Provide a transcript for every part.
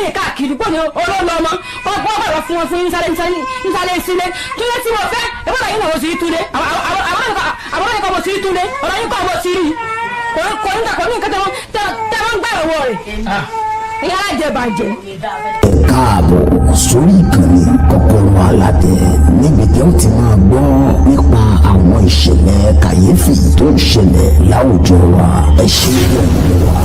lẹ́yìn káàkiri pọ̀ ní olólọ́mọ ọgbọ́n bọ̀rọ̀ fún wọn fún ìsàlẹ̀ sílẹ̀ túnlé tí mo fẹ́ ẹgbọ́n yìí náà mo sì rí túnlé àwọn ẹ̀kọ́ mo sì rí túnlé ọ̀rọ̀ yìí kọ́ mo sì rí kò ní nǹkan tẹ́wọ́n gbà lọ́wọ́ rẹ̀ ìyá alájẹbàjẹ́. káàbọ̀ sórí ìkànnì Kọ́kọ́rọ́ Aládé níbi tí ó ti máa gbọ́ nípa àwọn ìṣẹ̀lẹ̀ kàyéfì tó ń ṣẹlẹ̀ láwùjọ wa ẹ ṣe ìrọ̀lẹ́ wa.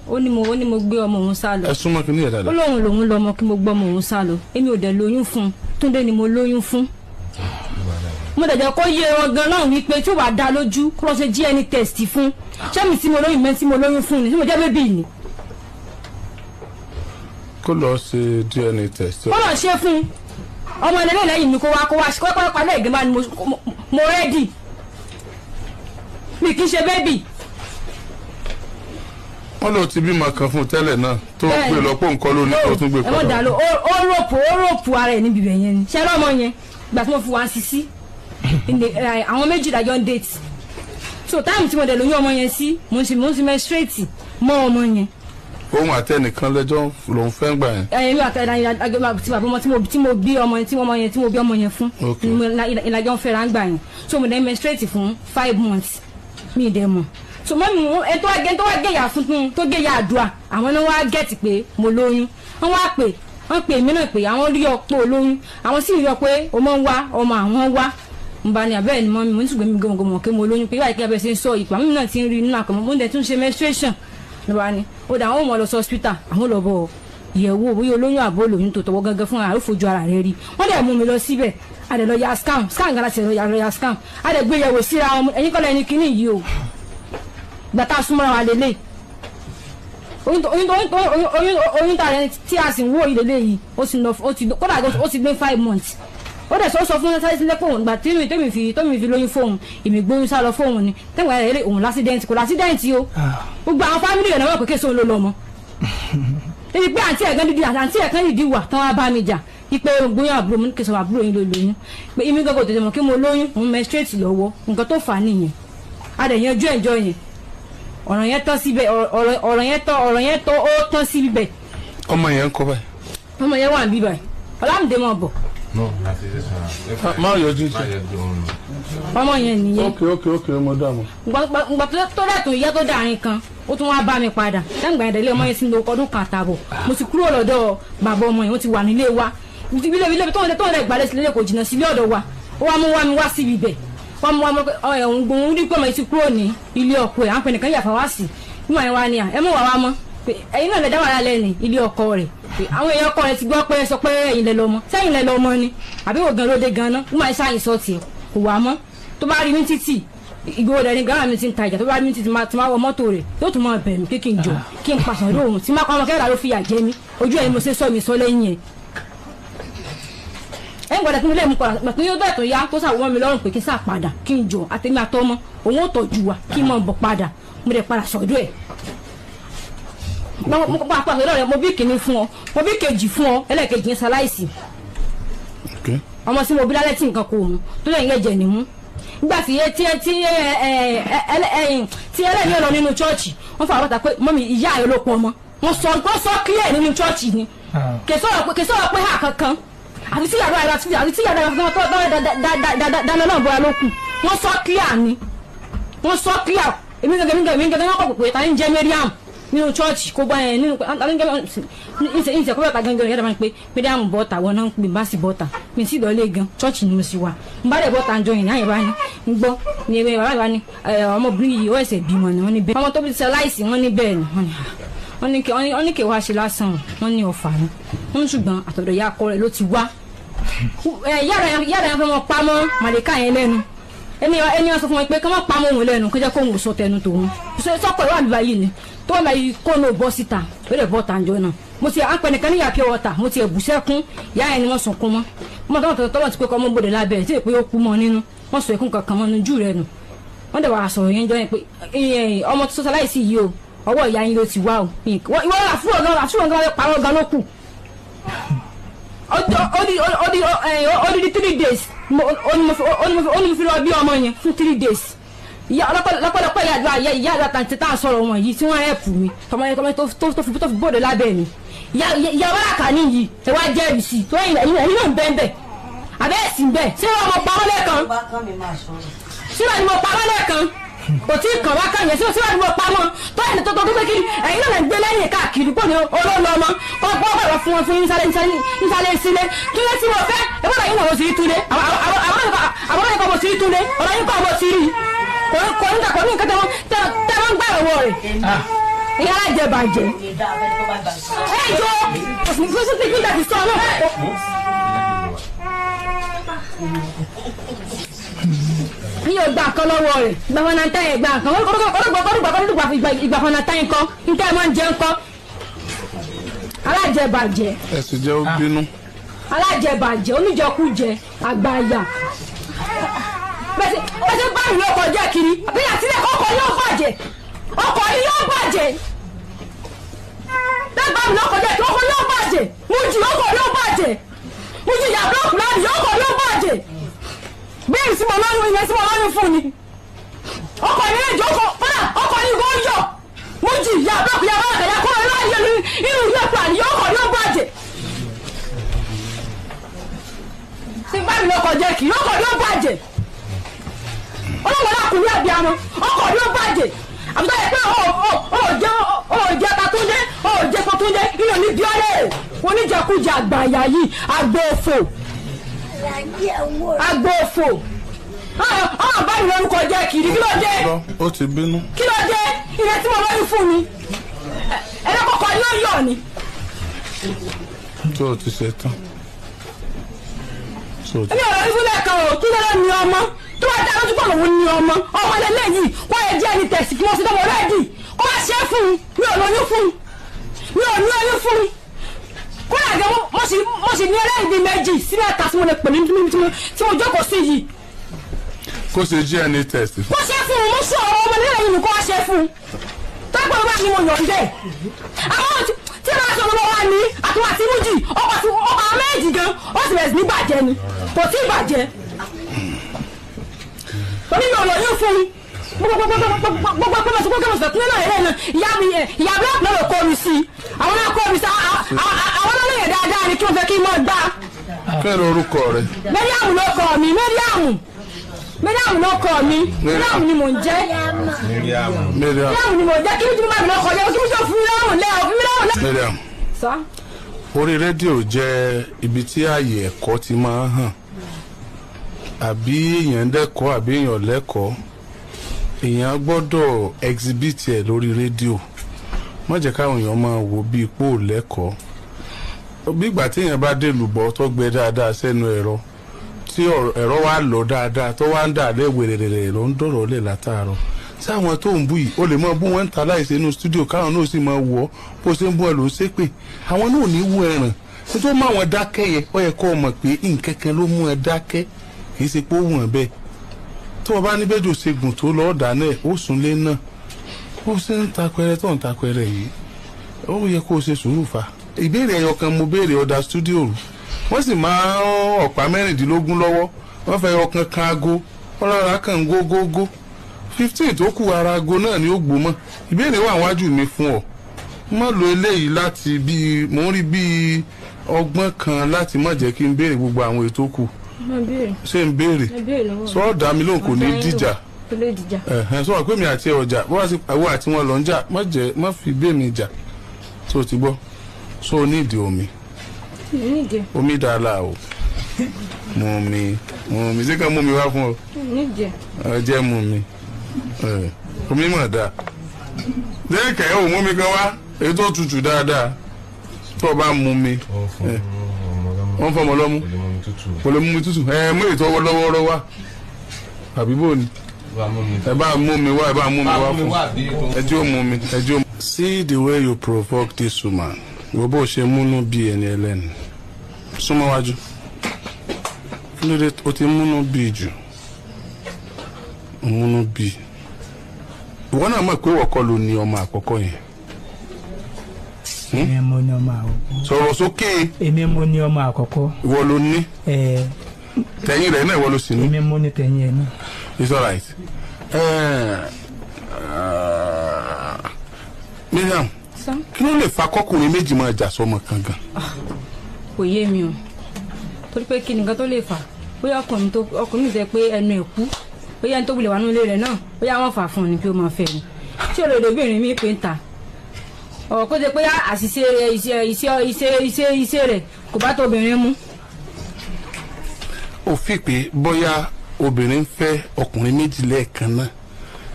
ó ní mo gbé ọmọ òun sá lọ. ẹ súnmọ́ kí ní ẹ̀dá ó lóun lòun lọmọ kí mo gbọ́ ọmọ òun sá lọ èmi ò dẹ̀ lóyún fún un Túndé ni mo lóyún fún. mo dẹ̀ jẹ́ kó yé wọn gan náà wípé tí ó wàá dá lójú kó lọ ṣe DNA test fún ṣé mi tí mo lóyún mẹ́ tí mo lóyún fún ni tí mo jẹ́ bébì ni. kó lọ ṣe DNA test. kó lọ ṣe fún ọmọ ẹlẹ́lẹ́ lẹ́yìn mi kó wá kó padà ìgbìmọ̀ ni mo rẹ́dì mi kì í ṣe bébì. wọ́n lọ ti bímọ kan fún tẹ́lẹ̀ náà tó gbé lọ́pọ̀ nǹkan ló ní kó tún gbé padà. ẹ̀wọ̀n dàlọ́ ó rọ̀pù ara ẹ̀ níbi ibẹ̀ yẹn ni ṣé ọmọ yẹn gbà tí mo fi wá sí sí àwọn méjì dájọ́ ń déètì so táìmù tí mo dẹ̀ lóyún ọmọ yẹn sí mo ń sì menstruate mọ́ ọmọ yẹn. ohun àtẹnìkan lẹ́jọ́ lòún fẹ́ gbà yẹn. ẹ̀yìn mi àtẹnìkan tí bàbá ọmọ tí mo bí ọmọ yẹn fún ìlàjọ ń fẹ́ra ń gbà yẹn so mo dẹ̀ menstruate fún 5 months mi ì dẹ̀ mọ̀ so mọ́mí ẹ tó wá gẹ̀yà fún tó gẹ̀yà àdúrà àwọn náà wá gẹ̀tì pé mo lóyún wọ́n pè mí náà pé àwọn rí ọ̀pọ̀ olóyún àwọn sì rí ọ pé ọmọ ń wá ọmọ àwọn wá n bá ní abẹ́rẹ́ ni mọ́mí mo ní ṣùgbọ́n mi gọmọgọmọ kí mo lóyún pé báyìí kí abẹ́ ṣe ń sọ ìpà mímí náà ti ń rí nínú àkàmọ́ mo ń dẹ̀ tún ṣe menstruation ní bá ní ó dà àwọn ọmọ lọ sí hospital àwọn lọ bọ̀ ìyẹ̀wò bóyá olóyún àbó olóyún tó tọwọ́ gángan fún àrùn fojú ara rẹ̀ rí wọ́n dẹ̀ mú mi lọ síbẹ̀ a dẹ̀ lọ ya scam gan láti lọ ya scam a dẹ̀ gbé yẹ̀wò síra ọmọ ẹ̀yìn kọ́lẹ̀ ẹni kíní yìí o gbàtà súnmọ́ra wa lélẹ̀ oyún tà rẹ tí a sì ń wó ìlélẹ̀ yìí kódà ó ti gbé 5 months ó dẹ̀ sọ fún sáré sílẹ̀ fóun gbà tómi fi lóyún fóun èmi gbóyún sá lọ fóun ni tẹ́wọ̀n ẹ̀rẹ́ òun lásídẹ́ǹtì kò lásídẹ́ǹtì o gbogbo àwọn fámìlì rẹ̀ náà wọ́n pè késo ló lọ mọ́ ebi pé àǹtí ẹ̀kan dìdí wà tán wá bá mi jà ipe gbóyún àbúrò mi késo àbúrò yín ló lóyún pé imi gbogbo tètè mọ̀ kí mo lóyún òun menstruate lọ́wọ́ nǹkan tó fà á nìyẹn a dẹ̀ yanjú ẹ̀jọ́ yẹn ọ̀rọ̀ yẹn tán síbẹ̀ ọ̀rọ̀ yẹn tó ó tán síbẹ̀. ọmọ yẹn ń kọ́ báyìí. ọmọ yẹn wà níbí báyìí Ọlámídé máa bọ̀. má yọjú sí. ọmọ yẹn nìyẹn. ok mo dà mọ́. gbà tó dẹ̀ tó ìyá tó dàrin kan ó tún wá bá mi padà lẹ́yìn ìgbà ìdẹ́lẹ́ ọmọ yẹn sí ní ọdún kan àtààbọ̀ mo ti kúrò lọ́dọ̀ bàbá ọmọ yẹn ó ti wà nílé wa ilé tó ń gbàlẹ́ sílé kò jìnnà sílé ọ̀dọ̀ wa ó wá mi wá síbi ibẹ̀ wọ́n mú ẹ̀hún gbòòrùn rí pé ọmọ yìí ti kúrò ní ilé ọkọ ẹ̀ àpẹ nìkan yàfa wá sí níwọ̀n yẹn wá ní à ẹ mú wàá mọ́ ẹ̀yin náà lè dá wàhálà lẹ́nu ilé ọkọ rẹ̀ àwọn èèyàn ọkọ rẹ̀ ti gbọ́ pé sọ pé ẹ̀yin lẹ lọ́mọ sẹ́yìn lẹ lọ́mọ ni àbí wò gan lóde gan náà níwọ̀n yẹn sáyìn sọ tiẹ̀ kò wá mọ́ tó bá rí mi títì ìgbòho rẹ̀ ní gàmà mi ti ń ta ìjà tó bá rí mi títì tí máa wọ mọ́tò rẹ̀ yóò tún máa bẹ̀ mí pé kí n jọ kí n pàṣẹ lóhùn tí máa kọ́ ọmọ kẹ́rà ló fi yà jẹ mí ojú ẹ̀ mo ṣe sọ mi sọ lẹ́yìn ẹ̀ ẹ̀ ń gbọ́dọ̀ kí n lè mú kọ́ra pẹ̀lú yóò bẹ̀ tó yá tó sàwọ́ mi lọ́rùn pé kí n sá padà kí n jọ àtẹ̀mí àtọmọ òun ò tọ́jú wa kí n mọ̀ bọ̀ padà mo dẹ̀ padà sọ́dọ̀ ẹ̀. mo pa àpapọ̀ lọ́rẹ̀ mo bí kìíní fún ọ mo bí kejì fún ọ ẹlẹ́ẹ̀kejì yẹn ṣaláìsì. ọmọ sí mo bí lálẹ́ tí nǹkan kò mú tó lẹ́yìn ẹ̀jẹ̀ ni mú. nígbà tí ẹlẹ́ni ọ̀nà nínú chọ́ọ̀chì wọ́n fà wọ́ta pé mọ́mí ìyá ẹ̀ ló pọ̀ ọmọ wọ́n sọ kílẹ̀ nínú chọ́ọ̀chì ni kẹsọ́rọ̀ pé hà kankan àti tí yàrá tó dáná náà bọ́ra ló kù wọ́n sọ clear ni wọ́n sọ clear èmi gẹ́gẹ́ wọ́n kọ̀ pé ta ní jẹ́ Mariam nínú chọ́ọ̀chì kó bá yẹn nínú ìṣe kó bẹ́ẹ̀ ta gangan yẹ́dá máa ń pé Mariam bọ́ta wọn náà ń pè bá sì bọ́ta mi sì lọ́ọ́ lé gan chọ́ọ̀chì ni mo sì wà n bá dẹ̀ bọ́ta ń jọ yìí ní àyè bá ní ń gbọ́ ní ẹgbẹ́ bàbá bá ní ọmọbìnrin yìí ó ẹsẹ̀ bímọ ni wọ́n ní bẹ́ẹ̀ ọmọ tó bí ti ṣaláìsì wọ́n ní bẹ́ẹ̀ ni wọ́n ní kí wàá ṣe lásán wọ́n ní ọ̀fà ni wọ́n ní ṣùgbọ́n àtọ̀dọ̀ ya akọ rẹ̀ ló ti wá yàrá yẹn fẹ́ mọ́ pamọ́ màlẹ́ká yẹn lẹ́nu ẹni wọn sọ fún wọn pé kí wọ́n pamọ́ òun lẹ́nu kó jẹ́ kó òun sọ tẹnu tòun sọ́kọ̀ ìwà àbíbá yìí ni tó wọ́n bá yìí kó ní bọ́ síta ó lè bọ́ tàǹjọ́ náà mo ti àpẹ nìkan níyà pure water mo ti ẹ̀bù sẹ́kún yá ẹni wọ́n sunkún mọ́ mo tọ́wọ́ ti pé kọ́ mọ́ bòde lábẹ́ tí èpè ó kú mọ́ nínú wọ́n sọ ẹkún kankan mọ́ níjú rẹ̀ nù wọ́n dẹ̀ wà sọ̀rọ̀ yẹn jọ yẹn pé ọmọ tó sọ láìsí yìí o ọwọ́ ìyá yín ló ti wá o ìwọ àfúrò gan parọ́ gan ló kù ó di 3 days ó ní mo fi lọ bí ọmọ yẹn fún 3 days ìyá lọ́pọ̀lọpọ̀ ìyá àdúrà tàǹtí tá à ń sọ̀rọ̀ wọn yìí tí wọ́n rẹ̀pù mi tọmọ tó fi bóde lábẹ́ mi ìyá wàràkà níyì ẹ wá jẹ́rìí sí tó ẹ̀yìn náà ń bẹ́ẹ̀ abẹ́ ẹ̀sìn bẹ́ẹ̀ ṣé wọ́n mọ pamọ́ lẹ́ẹ̀kan síwájú mo pamọ́ lẹ́ẹ̀kan kò tí ì kàn wá kàn yẹn síwájú mo pamọ́ tó ẹ̀yìn tó gbé kiri ẹ̀yìn náà lè gbé lẹ́yìn káàkiri pọ̀ ní olóòlọ́mọ ọgbọ́n bẹ̀rẹ̀ fún wọn fún ìsàlẹ̀ ìsílẹ̀ kí ló tí mo fẹ́ ẹgbẹ́ yìí náà mo sì rí túnde àwọn ẹ̀kọ́ mo sì rí túnde ọ̀rọ̀ yìí kọ́ mo sì rí kò ní nǹkan tẹ́ wọ́n gbà lọ́wọ́ rẹ̀ ìyá alájẹbàjẹ́ ẹ̀ jọ òsì kí n tàbí sọ náà. ní yóò gba kan lọ́wọ́ rẹ̀ ìgbà kan náà táyẹ̀ gba kan olùgbà ìgbà kan náà táyẹ̀ kọ́ níta ẹ̀ máa ń jẹun kọ́ alájẹbàjẹ́. ẹ̀sìn jẹ́ ó bínú. alájẹbàjẹ́ oníjẹkújẹ àgbáyà bẹ́sẹ̀ bá mi lọ́kọ̀ jẹ́ kiri àbíyà sílẹ̀ ọkọ̀ yóò bàjẹ́ ọkọ̀ yóò bàjẹ́ dábàá mi lọ́kọ̀ jẹ́ kí ọkọ̀ yóò bàjẹ́ mo jù ọkọ̀ yóò bàjẹ́ mo jù ìyá búlọ́ọ̀kù láàyè ọkọ̀ yóò bàjẹ́ bẹ́ẹ̀ sí mo lọ́yún ilẹ̀ sí mo lọ́yún fún ni ọkọ̀ ní ẹ̀jọ̀ ọkọ̀ ní gbọ́ yọ mo jù ìyá búlọ́ọ̀kù yà bá àtẹ̀yà kọ́ láàyè inú ilé pàdé ọkọ̀ yóò bàjẹ́ sí bá mi lọ́kọ̀ jẹ́ kí ọkọ̀ yóò bàjẹ́ olówó náà kùnú ẹ̀bí àmọ́ ọkọ̀ yóò bàjẹ́ àbúrò yẹ pé ọ̀jẹ̀ tatúndé ọ̀jẹ̀ tatúndé inú ní bíọ́lẹ̀ oníjẹkújẹ àgbàyà yìí agbófò ọ̀hún bá mi lórúkọ jẹ́ kiri kí ló dé ó ti bínú kí ló dé ilẹ̀ tí mo lóyún fún mi ẹ̀rọ yóò yọ̀ ni. tó o ti ṣe tán. ẹni ọ̀rọ̀ ìfúnlẹ̀ kan ò kí lọ́lọ́ ní ọmọ tó wá dá lójú pọ̀ lòun ní ọmọ lẹ́lẹ́yìí wọ́n yẹ jẹ́ ẹni tẹ̀sí kí wọ́n ṣe tọ́wọ́ rẹ́ẹ̀dì kó wá ṣe é fún un mi ò lóyún fún un kódà gẹ́ mo sì ní ẹlẹ́yìí méjì sí mẹ́ta tí mo lè pè ní tí mo jókòó sí yìí. kó ṣe jẹ́ ẹni tẹ̀sí. kó ṣe fún un mo sọ ọ̀rọ̀ ọmọ lẹ́yìn mi kó wá ṣe fún un tọ́pọ̀ wá ní mo yàn dé àwọn tí wọ́n aṣọ ọmọ wa ní àtúwà tí mú jì ọkọ̀ méjì gan ó sì bẹ̀rẹ̀ sí ní bàjẹ́ ni kò tí ì bàjẹ́ torí mi ò lóyún fún un gbogbo pé mọ̀sùn kókè mọ̀sùn kúnlẹ̀ náà ẹ̀rẹ́ náà ìyá búlọ́ọ̀kì náà ló kó mi sí àwọn náà kó mi sí àwọn náà lóye dáadáa ni kí wọ́n fẹ́ kí n mọ̀ gbá. kí ni orúkọ rẹ. Mẹ́ríàmù ló kọ mi Mẹ́ríàmù ló kọ mi Mẹ́ríàmù ni mò ń jẹ́ Mẹ́ríàmù ni mò ń jẹ́ kí ni tí mo bá mi lọ kọ jẹ́ kí ni tí mo fún Mẹ́ríàmù lẹ́ ọ fún Mẹ́ríàmù lẹ́. Mẹ́ríàmù orí rédíò jẹ́ ibi tí ààyè ẹ̀kọ́ ti máa ń hàn àbí èèyàn lẹ́kọ̀ọ́ àbí èèyàn lẹ́kọ̀ọ́ èèyàn gbọ́dọ̀ exhibit ẹ̀ lórí rédíò má jẹ́ káwọn èèyàn máa wo bí ipò lẹ́kọ̀ọ́ bí ìgbà tí èèyàn bá dé lùbọ́ tó gbé dáadáa sẹ́nu ẹ̀rọ tí ẹ̀rọ wa lọ dáadáa tó wá ń dà lé wèrèrè ló ń dọ̀rọ̀ lẹ̀ látàárọ̀ tí àwọn tó ń bú yìí ó lè mọ bú wọn ń ta láìsí inú stúdíò káwọn náà sì máa wọ bó ṣe ń bú ẹ ló ń ṣépè àwọn náà ò ní wú ẹràn tó máa wọn dákẹ́ yẹ ó yẹ kó o mọ̀ pé nǹkankan ló mú ẹ dákẹ́ kì í ṣe pé ó wọ̀n bẹ́ẹ̀ tó o bá ní bẹ́jọ́ ṣègùn tó lọ́ọ́ dáná ẹ̀ ó sùn lé náà ó ṣe ń takwẹ́rẹ́ tó ń takwẹ́rẹ́ yìí ó yẹ kó o ṣe sùúrù fa ìbéèrè ẹyọ kan mo béèrè ọ̀dà stúdíò rù wọ́n sì máa ń ọ̀pá 16 lọ́wọ́ wọ́n fẹ́ ọkàn kan aago ọlọ́ra kan gógógó 15 tó kù ara aago náà ni ó gbó mọ́ ìbéèrè wà wájú mi fún ọ má lo eléyìí láti bí mo ń rí bí ọgbọ́n kan láti má jẹ́ kí n béèrè gbogbo àwọn ètò kù ṣé n béèrè sọ ọ́ dá mi lóhùn kò ní díjà sọ pé mi àti ọjà bó wá sí àwọn àti wọn lọ ń jà má fi bẹ́ẹ̀ mi jà tó ti gbọ́ so o ní ìdí omi dáadáa o mú mi ṣé ká mú mi wá fún ọ jẹ́ mú mi omi mọ̀ dáa lẹ́yìn kẹ́yẹ́ ò mú mi kan wá èyí tó tutù dáadáa tó o bá mú mi wọ́n fọmọ lọ́mú kò lè mú mi tútù mú ètò ọwọ́ lọ́wọ́rọ́ wá àbí bò ní ẹ bá mú mi wá fún ẹjọ́ mú mi ẹjọ́. See the way you provoke this woman wo bó ṣe múnú bí ẹni ẹlẹ́nu súnmọ́ wájú lóde o ti múnú bí jù múnú bí ìwọ náà mọ̀ pé wọ́kọ́ ló ní ọmọ àkọ́kọ́ yẹn. èmi mo ní ọmọ àkọ́kọ́. sọ̀rọ̀ sókè. èmi mo ní ọmọ àkọ́kọ́. ìwọ ló ní. tẹ̀yìn rẹ̀ náà ìwọ ló sì ní. èmi mo ní tẹ̀yìn ẹ̀ náà. It's alright. Miriam, kí ló lè fa kọkùnrin méjì máa jà sọmọ kan gan? Kò yé mi o torí pé kí nìkan tó lè fà bóyá ọkùnrin tẹ pé ẹnu ẹ̀ kú bóyá ẹni tó wulẹ̀ wà nínú ilé rẹ̀ náà bóyá wọ́n fà fún un ni kí ó máa fẹ́ ni tí olóòdò obìnrin mi pé ń ta ọ̀rọ̀ kó jẹ́ pé àṣìṣe iṣẹ́ rẹ̀ kò bá tó obìnrin mú. Ó fi pé bóyá obìnrin fẹ́ ọkùnrin méjì lẹ́ẹ̀kan náà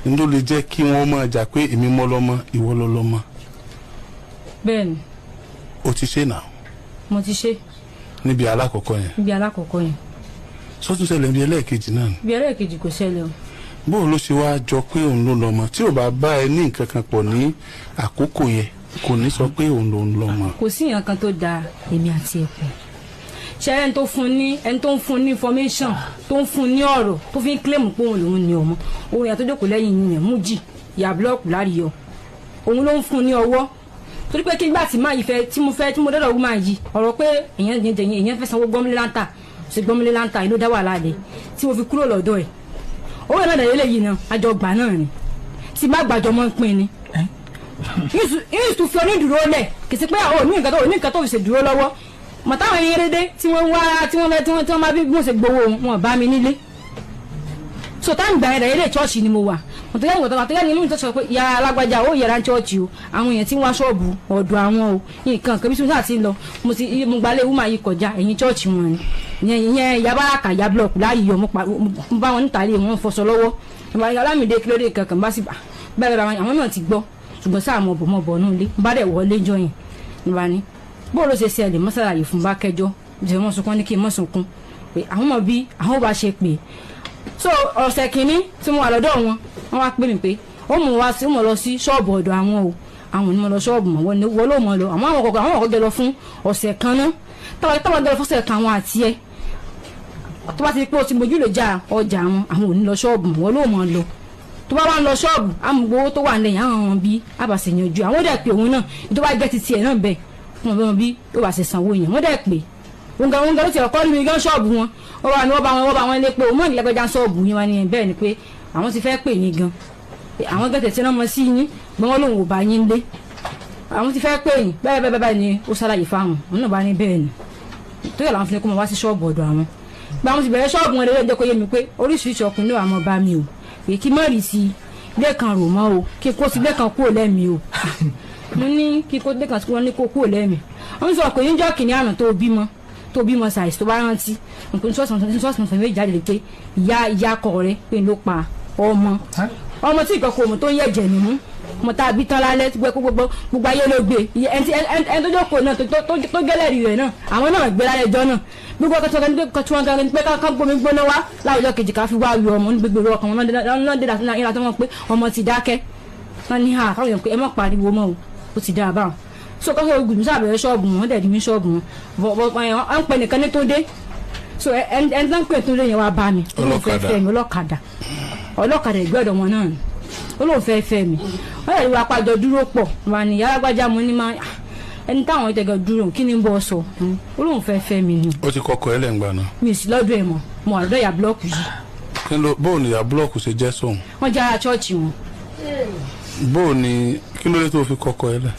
ní ló lè jẹ́ kí wọ́n máa jà pé èmi mọ́ lọ́mọ ìwọ lọ lọ́mọ. Bẹ́ẹ̀ni. O ti ṣe náà. Mo ti ṣe. Níbi alákọ̀ọ́kọ́ yẹn. Níbi alákọ̀ọ́kọ́ yẹn. Sọ́tún ṣẹlẹ̀ níbi ẹlẹ́ẹ̀kejì náà. Níbi ẹlẹ́ẹ̀kejì kò ṣẹlẹ̀ o. Bóò ló ṣe wáá jọ pé òun ló lọ́mọ tí ò bá bá ẹ ní nǹkan kan pọ̀ ní àkókò yẹn kò ní sọ pé òun ló ń lọ́mọ. Kò sí nǹkan kan tó da èmi àti ẹ̀ pọ̀. Ṣé ẹni tó ń fún ní information tó ń fún ní ọ̀rọ̀ tó fi ń claim pé òun lòun ní ọmọ òun yàtọ̀ jókòó lẹ́yìn yẹn Mújì ìyá búlọ́ọ̀kù láríyọ òun ló ń fún ní ọwọ́ torí pé kí gbà tí máa yìí fẹ́ tí mo dọ́dọ̀ ọ̀gbọ́n máa yìí ọ̀rọ̀ pé èèyàn fẹ́ sanwó gbọ́mílé láńtà ṣe gbọ́mílé láńtà ìlú dá wà láàdẹ tí mo fi kúrò lọ́dọ̀ ẹ̀ owó náà dẹ̀lé yìí náà àjọ gbà náà ni tí má gbàjọ mọ́ ń pín ni yìí tún fi onídùúró lẹ̀ kì í sí pé àwọn oníkan tó fi ṣèdúró lọ́wọ́ mọ̀táwọn ẹyin rédé tí wọ́n wá tí wọ́n máa bí wọ́n ṣe gbowó wọn bá mi nílé so táwọn ìgbà yẹn ilé chọ́ọ̀chì ni mo wà mọ̀tẹ́yà ni inú ìtọ́sọ̀ pé ya alágbájá ó yẹra chọ́ọ̀chì o àwọn èèyàn tí wọ́n wá ṣọ́ọ̀bù ọ̀dọ̀ àwọn o nǹkan kan bí sọ́ọ̀tì àti lọ mo gbalẹ̀ wúmà yìí kọjá ẹ̀yìn chọ́ọ̀chì wọn ni ìyẹn ìyá báràkà ìyá búlọ̀kù láàyè mo bá wọn níta lé wọn fọṣọ lọ́wọ́ Ọlámídé kílódé kankan bá sì bẹ́ẹ̀ àwọn náà ti gbọ́ ṣùgbọ́n sáà mọ̀ bọ̀ nù lé bá dẹ̀ wọlé jọ yẹn nígbà ní bó ló ṣe ṣẹlẹ̀ mọ́sálàyé fún bá kẹjọ́ jẹ́ wọ́n sunkún ní kí n mọ́ sunkún pé àwọn ọmọ bí àwọn bá ṣe pé so ọ̀sẹ̀ kìíní tí mo wà lọ́dọ̀ wọn wá pè mí pé ó mú wa sí mo lọ sí ṣọ́ọ̀bù ọ̀dọ̀ àwọn o àwọn onímọ̀ lọ ṣọ́ọ̀bù mọ̀ wọ́n ló mọ̀ lọ àwọn ọkọ̀ jẹ lọ fún ọ̀sẹ̀ kan náà tọ́wọ́ jẹ lọ fún ọ̀sẹ̀ kan àwọn àti ẹ̀ tó bá ti pé o ti mojú lè já ọjà àwọn òní lọ ṣọ́ọ̀bù wọ́n ló mọ̀ lọ tó bá wà ń lọ ṣọ́ọ̀bù amúgbó tó wà lẹ́yìn àwọn ọmọ bí abàṣẹ̀yànjú àwọn dẹ̀ pé òun náà tó bá jẹ́ ti tiẹ̀ náà bẹ́ẹ̀ wọn bẹ wọn bí ó bá ṣe sanwó yẹn wọn dẹ pé wọn gan ló ti ọkọ rí mi gan ṣọ́ọ̀bù wọn wọn bá wọn lé pé òun mọ̀ nílẹ̀gbẹ́jà ṣọ́ọ̀bù yín wọn ni bẹ́ẹ̀ ni pé àwọn ti fẹ́ pè yín gan àwọn gẹ̀tẹ̀ tí wọ́n mọ sí yín gbọ́n wọn lòun ò bá yín lé àwọn ti fẹ́ pè yín bẹ́ẹ̀ ni ó ṣàlàyé fáwọn òun náà bá ní bẹ́ẹ̀ ni tó yẹ làwọn fi ní kó mọ wá sí ṣọ́ọ̀bù ọ̀dọ̀ àwọn gba àwọn ti bẹ̀rẹ̀ ṣọ́ọ̀bù wọn lè jẹ́ kó yé mi pé oríṣiríṣi ọkùnrin ló wà mọ́ bá mi o pé kí mọ̀ rí sí lẹ́ẹ̀kan rò mọ́ o kí kó sí lẹ́ẹ̀kan kúrò lẹ́mìí o mo ní kí kó lẹ́ẹ̀kan sí wọn ní kó kúrò lẹ́mìí wọ́n sọ pé níjọ́ kìnìún àná tó bímọ ṣàìsí tó bá rántí nǹkan sọ́ọ̀sì méjì jáde lè pé ìyá akọ rẹ pé ló pa ọmọ tí ìkọ̀kọ̀ ọmọ tó ń yẹ̀jẹ̀ nìmú mo ta bí tán lálẹ́ gbogbo ayé ló gbé ẹni tó jókòó náà tó gẹ́lẹ́rì rẹ̀ náà àwọn náà gbé lálẹ́ ẹjọ́ náà gbogbo ọkọ̀ tí wọ́n gan pé ká gbomi gbóná wá láwùjọ kejì ká fi wá lu ọmọ ní gbogbo ọkàn wọn náà dé dàtúnà ìlà tó wọn pé ọmọ ti dákẹ́ wọn ní ha káwọn yẹn pé ẹ má pariwo mọ́ o ó ti dáa báwọn so kọ́kọ́ ogun sábẹ̀rẹ̀ ṣọ́ọ̀bù wọn dẹ̀ di mí ṣọ́ọ̀bù wọn wọ́n pè nìkan ní tó dé so ẹni tó ń pè tó dé yẹn wá bá mi olóòfẹ́ fẹ́ mi ọlọ́kadà ìgbẹ́dọ̀ wọn náà olóòfẹ́ fẹ́ mi wọ́n yẹ wá pàjọ dúró pọ̀ wà ní yàrá gbájá mo ní máa ẹni táwọn ìtẹ̀gẹ̀ dúró kí ni ń bọ́ sọ olóòfẹ́ fẹ́ mi ni. ó ti kọ́kọ́ ẹlẹ́ngbà náà. mi sì lọ́dọ̀ ẹ̀ mọ̀ mo wà lọ́dọ̀ ìyá búlọ́ọ̀kù yìí. bóun ni ìyá búlọ́ọ̀kù ṣe jẹ́ sóhun. wọ́n jẹ́ ara chọ́ọ̀chì wọn. bóun ni kí ló dé tó fi kọ́kọ́ ẹlẹ́.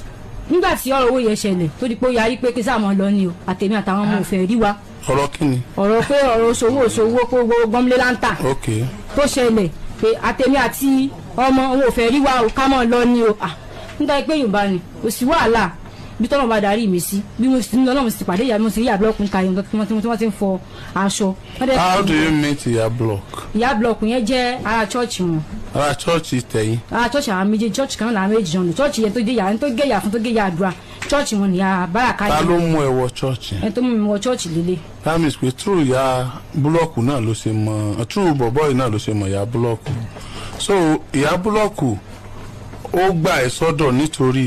nígbà tí ọ̀rọ̀ owó yẹn ṣẹlẹ̀ tó di pé ó yarí pé kí sáà mọ́ lọ ni o àtẹ̀mí àtàwọn ọmọ òfin rí wa. ọ̀rọ̀ kí ni. ọ̀rọ̀ pé ọ̀rọ̀ òṣòwò pé gbọ́mlé láńtà. ok. tó ṣẹlẹ̀ pé àtẹ̀mí àti ọmọ òun òfin rí wa o ká mọ́ lọ ni o. nígbà pé yorùbá ni kò sí wàhálà bí tọ́lọ́ bá darí mi sí bí mo sì ń lọ náà mo sì pàdé ìyá mi mo sì rí ìyá blọọkù níta yẹn tí wọ́n ti ń fọ aṣọ. how do you meet ìyá blọọkù. ìyá blọọkù yẹn jẹ́ ara chọ́ọ̀chì wọn. ara chọ́ọ̀chì tẹ̀yìn. ara chọ́ọ̀chì àwọn méjèèjì chọ́ọ̀chì kan náà làwọn méjì jọ ní chọ́ọ̀chì yẹn tó gé ìyá tó gé ìyá fún tó gé ìyá àdúrà chọ́ọ̀chì wọn ni ìyá báràká yẹn. ta ló mú ẹ wọ chọ́ọ̀chì. ẹ tó mú mi wọ chọ́ọ̀chì lélẹ̀. that means pé true ìyá búlọ́ọ̀kù náà ló ṣe mọ true bọ̀bọ́ yìí náà ló ṣe mọ ìyá búlọ́ọ̀kù so ìyá búlọ́ọ̀kù ó gbà ẹ sọ́dọ̀ nítorí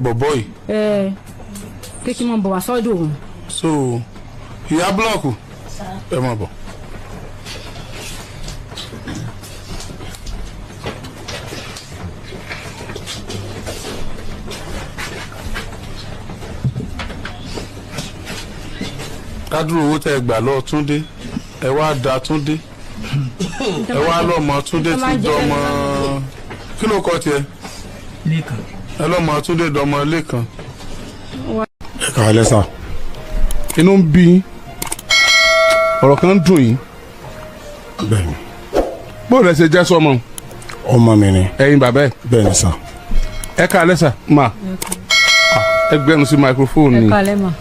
bọ̀bọ́ yìí. pé kí wọ́n bọ̀ wá sọ́dọ̀ òun. so ìyá búlọ́ọ̀kù ẹ máa bọ̀. kádùrú owó tẹ gbà lọ Túndé ẹ wá da Túndé ẹ wá lọ́mọ Túndé ti dọ́mọ kí ló kọ́ tiẹ̀ Lékan. ẹ lọ́mọ Túndé dọ́mọ Lékan. ẹ kà á lẹ́sà. inú ń bí ọ̀rọ̀ kan ń dùn yín bẹ́ẹ̀ni bó lẹ ṣe jẹ́ sọmọ ọmọ mi ni. ẹ̀yin bàbá ẹ̀ bẹ́ẹ̀ni sà. ẹ ká lẹ́sà mà ẹ gbẹ́nu sí microphone ni kalẹ̀ mà.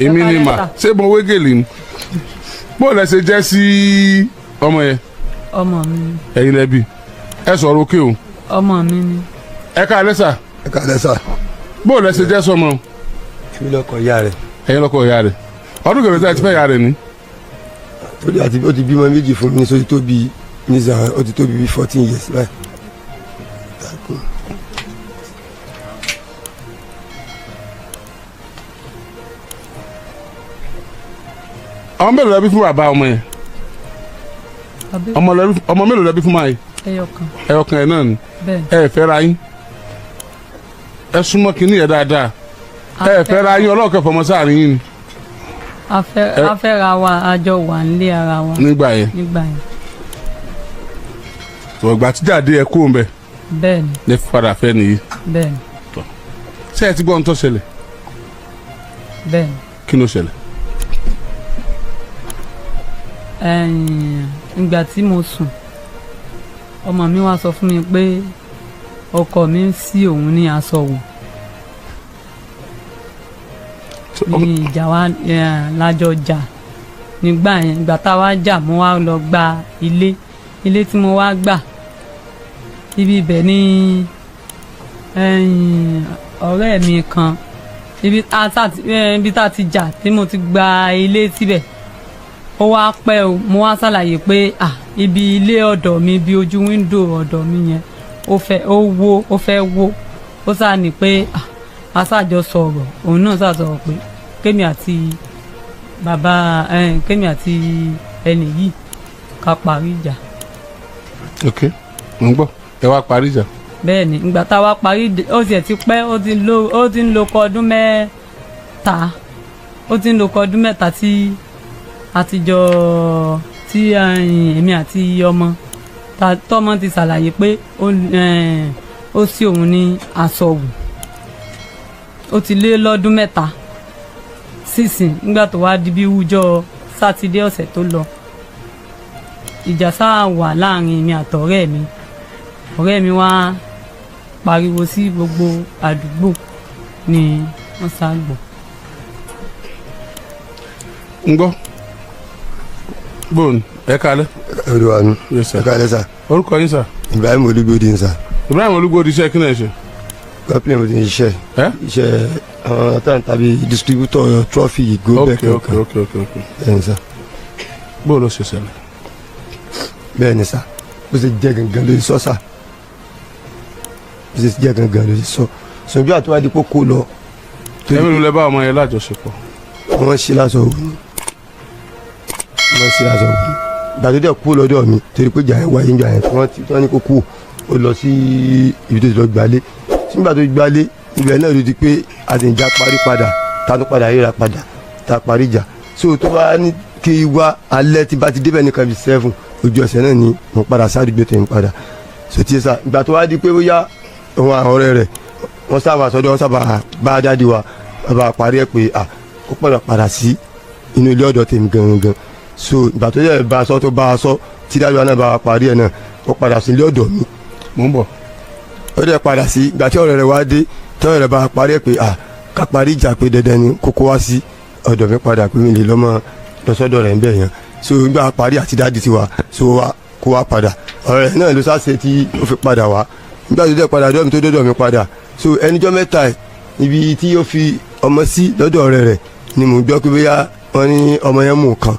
èmi ni mà ṣé mo wé gèlè ni bó lẹ ṣe jẹ́ sí ọmọ yẹn ọmọ mi ni. ẹ̀yin lẹ́bi ẹ sọ̀rọ̀ òkè o ọmọ mi ni. ẹ ká lẹ́sà ẹ kà á lẹ́sà. bó lẹ ṣe jẹ́ sọmọ èmi lọkọ ìyá rẹ̀. ẹ̀yin lọ́kọ ìyá rẹ̀ ọdún kẹfẹ́ tí a ti fẹ́ ìyá rẹ̀ ni. torí àti ó ti bímọ méjì fún mi sórí tó bí nísà ó ti tó bí 14 years báyìí. ọmọ mélòó lẹbi fún bàbá ọmọ yẹn ọmọ mélòó lẹbi fún máa yìí ẹyọkan. ẹyọkan ẹ náà ni bẹ́ẹ̀ ẹ fẹ́ ra yín ẹ súnmọ́ kínní yẹn dáadáa ẹ fẹ́ ra yín ọlọ́ọ̀kẹ́ fọmọ sáàrin yín ni a fẹ́ ra wa àjọ wà nílé ara wa nígbà yẹn nígbà yẹn. ọgbà tí jáde ẹ kó ń bẹ bẹ́ẹ̀ ni lẹ padà fẹ́ nìyí bẹ́ẹ̀ ni ṣé ẹ ti gbọ́ ohun tó ṣẹlẹ̀ bẹ́ẹ̀ ni. kí ló ṣẹlẹ̀. ìgbà tí mo sùn ọmọ mi wá sọ fún mi pé ọkọ mi ń sí òun ní aṣọ wò ní ìjà wa lájọ jà nígbà yẹn ìgbà tá a wá jà mo wá lọ gba ilé tí mo wá gbà ibi ibẹ̀ ní ọ̀rẹ́ mi kan ibi tá a ti jà tí mo ti gba ilé síbẹ̀ ó wá pẹ́ o mo wá ṣàlàyé pé ibi ilé ọ̀dọ̀ mi bí ojú wíńdò ọ̀dọ̀ mi yẹn ó fẹ́ wó ó sá ní pé aṣáájọ sọ̀rọ̀ òun náà ṣàṣọ̀rọ̀ pé kémi àti ẹnì yìí ká parí ìjà. ok mo ń gbọ́ ẹ wá parí ìjà. bẹ́ẹ̀ ni ìgbà tá a wá parí ó tiẹ̀ ti pẹ́ ó ti ń lo ọkọ̀ ọdún mẹ́ta tí àtijọ́ tí èmi àti ọmọ tọ́mọ ti ṣàlàyé pé ó sí òun ní aṣọ wò ó ti lé lọ́dún mẹ́ta sísìn nígbà tó wá di bí wújọ́ sátidé ọ̀sẹ̀ tó lọ ìjà sáà wà láàrin èmi àtọ̀rẹ́ mi ọ̀rẹ́ mi wá pariwo sí gbogbo àdúgbò ni wọ́n sá gbọ́. ń gbọ́ bóun ẹ kálẹ́. olùwànú Yes, sir. ẹ kà á lẹ́sà. orúkọ yín sà. Ibrahim Olúgbòdì nsà. Ibrahim Olúgbòdì iṣẹ́ kí náà ṣe. gọ́pìlẹ̀ mo ti ń ṣiṣẹ́ iṣẹ́ àwọn táwọn tàbí distributor trophy goldberg ok bẹ́ẹ̀ ni sà. bóun ló ṣe ṣẹlẹ̀. bẹ́ẹ̀ ni sà bó ṣe jẹ́ gangan lórí sọ sà bó ṣe jẹ́ gangan lórí sọ sọ̀njú àtúwádìí kókó lọ. ẹ̀mí ló lẹ bá ọmọ yẹn lájọṣepọ̀. wọ́n ṣe lásán òun ìgbà tó dẹ̀ kú lọ́dọ̀ mi torí pé jà yẹn wáyé jà yẹn tí wọ́n ní kó kú ó lọ sí ibi tó ti lọ gbalé nígbà tó gbalé ibẹ̀ náà ló di pé àtẹ̀jà parí padà tánú padà ríra padà tá a parí jà so tó bá ní kí wá alẹ́ tí bá ti débẹ̀ ní kan bí 7 ojú ọ̀sẹ̀ náà ni mo padà sádùúgbò tó ń padà so tí sá ìgbà tó wá di pé ó yá òun àwọn ọ̀rẹ́ rẹ̀ wọ́n sábà sọ́dọ̀ wọ́n sábà bá dáàdi wa bàbá parí ẹ̀ pé ó padà sí inú ilé ọ̀dọ̀ tèmi gangan so ìgbà tó yẹ bá a sọ tó bá a sọ tí dájú wa náà bá a parí ẹ náà ó padà sí ilé ọ̀dọ̀ mi. mo ń bọ̀. ó dẹ̀ padà sí ìgbà tí ọ̀rẹ́ rẹ̀ wá dé tí ọ̀rẹ́ rẹ̀ bá a parí ẹ pé ká parí ìjà pé dandan ni kókó wá sí ọ̀dọ̀ mi padà pé mi lè lọ́mọ lọ́sọ́dọ̀ rẹ̀ ń bẹ̀ yẹn so ìgbà parí àti dáàdi tiwa so kó wá padà ọ̀rẹ́ rẹ̀ náà ló sáṣe tí ó fi padà wá nígbà tó dẹ̀ padà dọ́ mi tó dọ́dọ̀ mi padà so ẹnijọ́ mẹ́ta ibi tí ó fi ọmọ sí lọ́dọ̀ ọ̀rẹ́ rẹ̀ ni mò ń gbọ́ pé bóyá wọ́n ní ọmọ yẹn mú nǹkan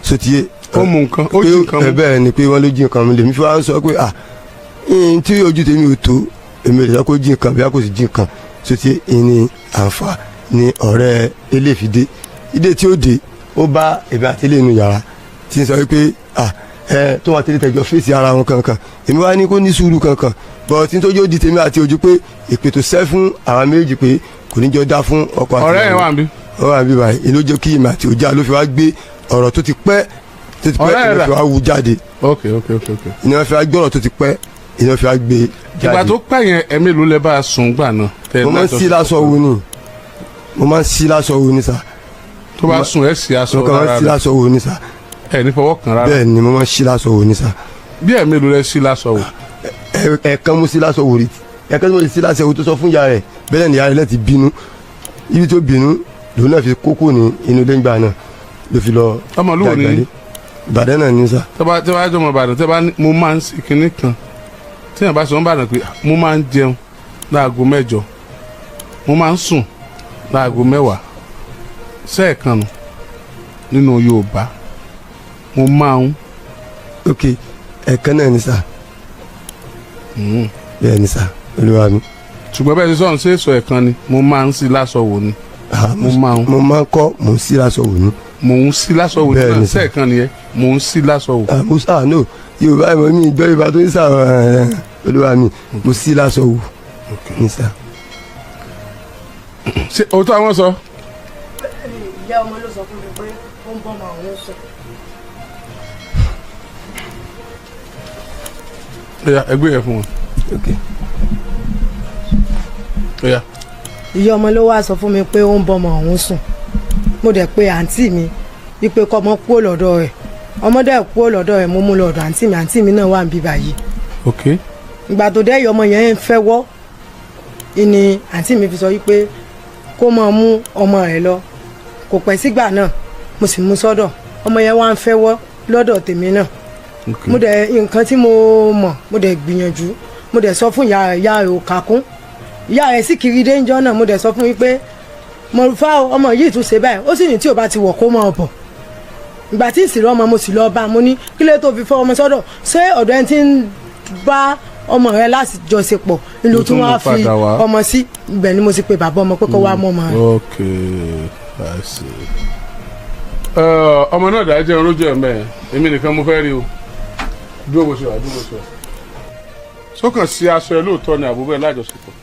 sotie ó mú nǹkan ó jí nǹkan mú. bẹ́ẹ̀ ni pé wọ́n ló jí nǹkan mu lèmi fi wá ń sọ pé tí ojú tèmi ò tó èmi lè sọ pé ó jí nǹkan bí a kò sì jí nǹkan sotie ìní àǹfà ni ọ̀rẹ́ eléfìdé ìdè tí ó dé ó bá èmi àti ilé inú yàrá tí ń sọ pé tó wà tẹ́lẹ̀ tẹ́jọ́ fèsì ara wọn kankan èmi wá ní kó ní sùúrù kankan bọ̀ tí n tó yóò di tèmi àti ojú pé ìpè tó sẹ́ fún àwọn méjì pé kò ní jọ dá fún ọkọ àti ọ̀rẹ́ yẹn wà ń bí. ó wà ń bí báyìí ìlú jẹ́ kí èmi àti ojú àló fi wá gbé ọ̀rọ̀ tó ti pẹ́ tó ti pẹ́ ìnáwó fi wá wú jáde. ok. ìnáwó fi wá gbọ́rọ̀ tó ti pẹ́ ìnáwó fi wá gbé jáde. ìgbà tó pẹ́ yẹn ẹ̀mí ló lẹ bá a sùn gbà náà. mo máa ń sí lásọ wo ni mo máa ń sí lásọ wo ni sa. tó bá sùn ẹ̀ sí aṣọ mo kàn máa ń sí lásọ wo ni sa. ẹ̀ ní fọwọ́ kan rárá. bẹ́ẹ̀ ni mo máa ń sí lásọ wo ni sa. bí ẹ̀mí ló lẹ sí lásọ wò. ẹ̀ẹ̀kan mo sí lásọ wò rí ẹ̀ẹ̀kan mo sí lásọ wò tó sọ fún ìyá rẹ̀ bẹ́ẹ̀ ni ìyá rẹ̀ náà ti bínú ibi tó bínú lòun náà fi kókó ní inú ilé ńgbà náà ló fi lọ ọmọlúwo Ìbàdàn náà ní sá. tẹ́ bá jọmọ Ìbàdàn tẹ́ bá ní mo máa ń sí kinní kan tí yàrá bá sọ ń bàdàn pé mo máa ń jẹun láago 8 mo máa ń sùn láago 10 sẹ́ẹ̀kan nínú Yorùbá mo máa ń. ok ẹ̀ẹ̀kan náà ní sá. bẹ́ẹ̀ ní sá olúwa mi. ṣùgbọ́n bẹ́ẹ̀ sísọ ṣe é sọ ẹ̀kan ni mo máa ń sí lásọ wò ni. mo máa ń kọ́ mo ń sí lásọ wò ni. mo ń sí lásọ wò ni sẹ́ẹ̀kan ni ẹ mo ń sí lásọ wò. mo sá no Yorùbá ìmọ̀ mi ìgbọ́ Yorùbá tó ń sá olúwa mi mo sí lásọ wò ní sá. ṣé òótọ́ àwọn sọ. ìyá ọmọ ló sọ fún mi pé ó ń bọ́ ọmọ àwọn sọ. ẹgbẹ́ yẹn fún wọn. ìyá ọmọ ló wá sọ fún mi pé ó ń bọ́ ọmọ àwọn sùn mo dẹ̀ pe àǹtí mi wípé kọ́ ọmọ kúrò lọ́dọ̀ rẹ̀ ọmọ dẹ̀ kúrò lọ́dọ̀ rẹ̀ mo mú lọ́dọ̀ àǹtí mi náà wà níbí báyìí. ìgbà tó dẹ́ ìyá ọmọ yẹn ń fẹ́ wọ́ ni àǹtí mi fi sọ wípé kó máa mú ọmọ rẹ̀ lọ kò pẹ́ sígbà náà mo sì mú sọ́dọ̀ ọmọ yẹn wá ń fẹ́ wọ́ lọ́dọ̀ tèmi náà mo dẹ̀ nǹkan tí mo mọ̀ mo dẹ̀ gbìyànjú mo dẹ̀ sọ fún ìyá rẹ̀ ò kàkún ìyá rẹ̀ sì kiri déńjọ́ náà mo dẹ̀ sọ fún yín pé Mọ̀rúfà ọmọ yìí tún ṣe báyìí ó sì ní tí ò bá ti wọ̀ kó mọ̀ bọ̀ ìgbà tí ìsìnrọ̀ ọmọ mo sì lọ bá mo ní kí ló tó fi fọ́ ọmọ sọ́dọ̀ ṣé ọ̀dọ̀ ẹni tí ń bá ọmọ rẹ̀ láti jọṣepọ̀ nílò tí wọ́n á fi ọmọ sí ibẹ̀ ni mo sì pe bàbá ọmọ pé kó wá mọ́ ọmọ rẹ̀. ok I see. ọmọ náà dáa jẹ́ orójú ẹ̀ mẹ́ẹ̀ èmi nìkan mo fẹ́ rí o dúró bó ṣe wà. sọ́kàn sí aṣọ ẹ lóòótọ́ ni àbúrò ẹ̀ lájọṣepọ̀.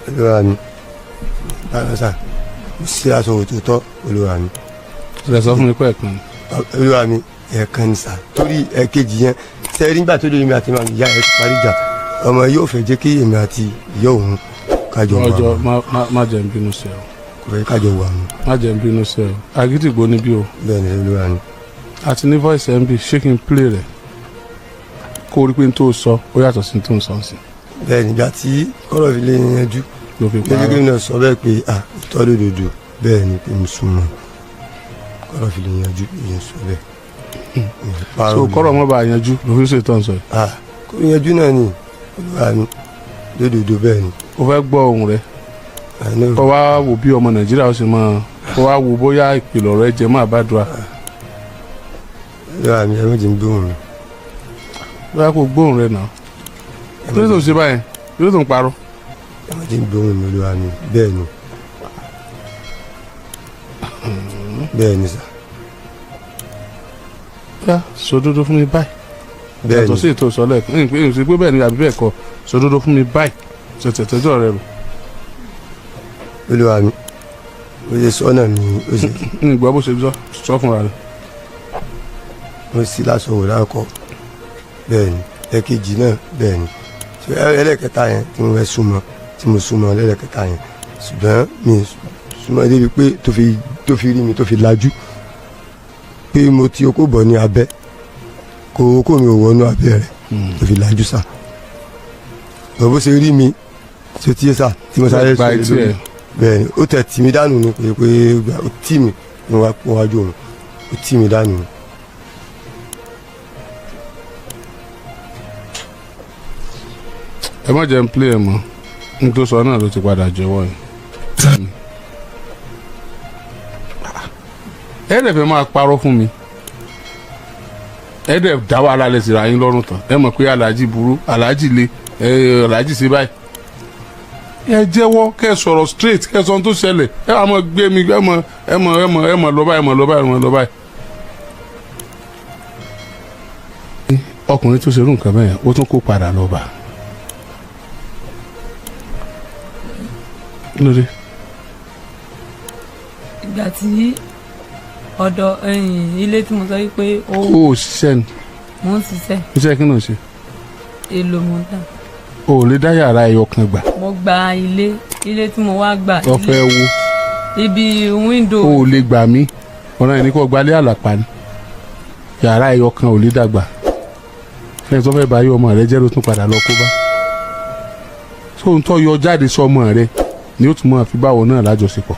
olúwa mi báyọ̀ sá mo sí aṣọ òtútọ́ olúwa mi. ṣe sọ fún mi pé ẹ̀kan. olúwa mi ẹ̀ẹ̀kan ni sá torí ẹ̀ẹ̀kejì yẹn sẹ́ẹ̀rí nígbà tó lóyún mi àti màmí ìyá ẹ̀ parí ìjà ọmọ yóò fẹ́ jẹ́ kí èmi àti ìyá òun kájọ wà. ọjọ́ má jẹ́ ń bínú sí ọ. kò fẹ́ kájọ wà mí. má jẹ́ ń bínú sí ọ. àgídìgbò níbí o. bẹ́ẹ̀ ni olúwa mi. àti ní voice mb ṣé kí n play rẹ̀ kó o rí pé n tó sọ ó yàtọ̀ sí n tó ń sọ sí. bẹ́ẹ̀ nígbà tí kọ́lọ̀ fi lé yanjú ló fi pa á. lójú náà sọ bẹ́ẹ̀ pé ìtọ́ lódodo bẹ́ẹ̀ ni pé mo súnmọ́ kọ́lọ̀ fi lè yanjú ìyẹn sọ bẹ́ẹ̀. so kọ́rọ̀ mọ́ bá a yanjú ló fi ń ṣètò ọ̀sán yìí. kó yanjú náà ni olúwa mi lódodo bẹ́ẹ̀ ni. o fẹ́ gbọ́ ohùn rẹ kó wá wo bí ọmọ nàìjíríà ó sì máa kó wá wo bóyá ìpìlọ̀ rẹ jẹ máa bá dùn. olúwa mi ẹ méjì ń gbóhùn mi. bóyá kó gbóhùn rẹ náà kí ló tó ṣe báyẹn kí ló tó ń parọ́. ẹ méjì ń gbóhùn mi olúwa mi bẹ́ẹ̀ ni bẹ́ẹ̀ ni sà. yá sòdodo fún mi báyìí. bẹ́ẹ̀ ni yàtọ̀ sí ètò ìsọ̀lẹ̀ ní pé èsì pé bẹ́ẹ̀ ni àbí bẹ́ẹ̀ kọ́ sòdodo fún mi báyìí tẹ̀tẹ̀tẹ̀jọ́ rẹ rò. olúwa mi ó ṣe sọ náà ni ó ṣe. ní ìgbà bó ṣe sọ fúnra rẹ. mo sì lásọwò lákọ bẹ́ẹ̀ ni ẹ̀kejì náà bẹ́ẹ̀ ni ẹlẹ́kẹta yẹn tí mo fẹ́ súnmọ́ tí mo súnmọ́ lẹ́lẹ́kẹta yẹn ṣùgbọ́n mi súnmọ́ débi pé tó fi rí mi tó fi lajú pé mo ti okó bọ̀ ní abẹ́ kó mi ò wọnú abẹ́ rẹ̀ tó fi lajú sá bó ṣe rí mi tí ó tiẹ̀ sá tí mo sáré sọ lórí bẹ́ẹ̀ ni ó tẹ̀ tì mí dànù ni pé ó tì mí níwájú òun ó tì mí dànù ni. ẹ má jẹ́ ń play ẹ̀ mọ́ n tó sọ náà ló ti padà jẹ́wọ́ yìí. ẹ dẹ̀ fẹ́ máa parọ́ fún mi ẹ dẹ̀ dá wàhálà lẹ̀ síra yín lọ́rùn tán ẹ mọ̀ pé aláàjì burú aláàjì le aláàjì sí báyìí. ẹ jẹ́wọ́ kẹ́ ẹ sọ̀rọ̀ straight kẹ́ ẹ sọ ohun tó ṣẹlẹ̀ ẹ wà mọ̀ gbé mi ẹ mọ̀ lọ báyìí mọ̀ lọ báyìí mọ̀ lọ báyìí. ọkùnrin tó ṣerú nǹkan bẹ́ẹ̀ ó tún kó padà lọ bá lórí. ìgbà tí ọ̀dọ̀ ilé tí mo sọ wípé ó ṣiṣẹ́ ni. mo ń ṣiṣẹ́. iṣẹ́ kí ló ń ṣe. èlò mo ń tà. o ò lè dá yàrá ẹyọ kan gbà. mo gba ilé tí mo wá gbà. lọ fẹ́ wo. ibi wíńdò. o ò lè gbà mí ọ̀nà ìní kò gbalẹ̀ àlàpà ni yàrá ẹyọ kan ò lè dàgbà fẹ́ẹ́ tó fẹ́ bá yí ọmọ rẹ jẹ́ ló tún padà lọ kó bá. tó ń tọ́ yọ jáde sọmọ rẹ ni ó tún máa fi báwo náà lájọṣepọ̀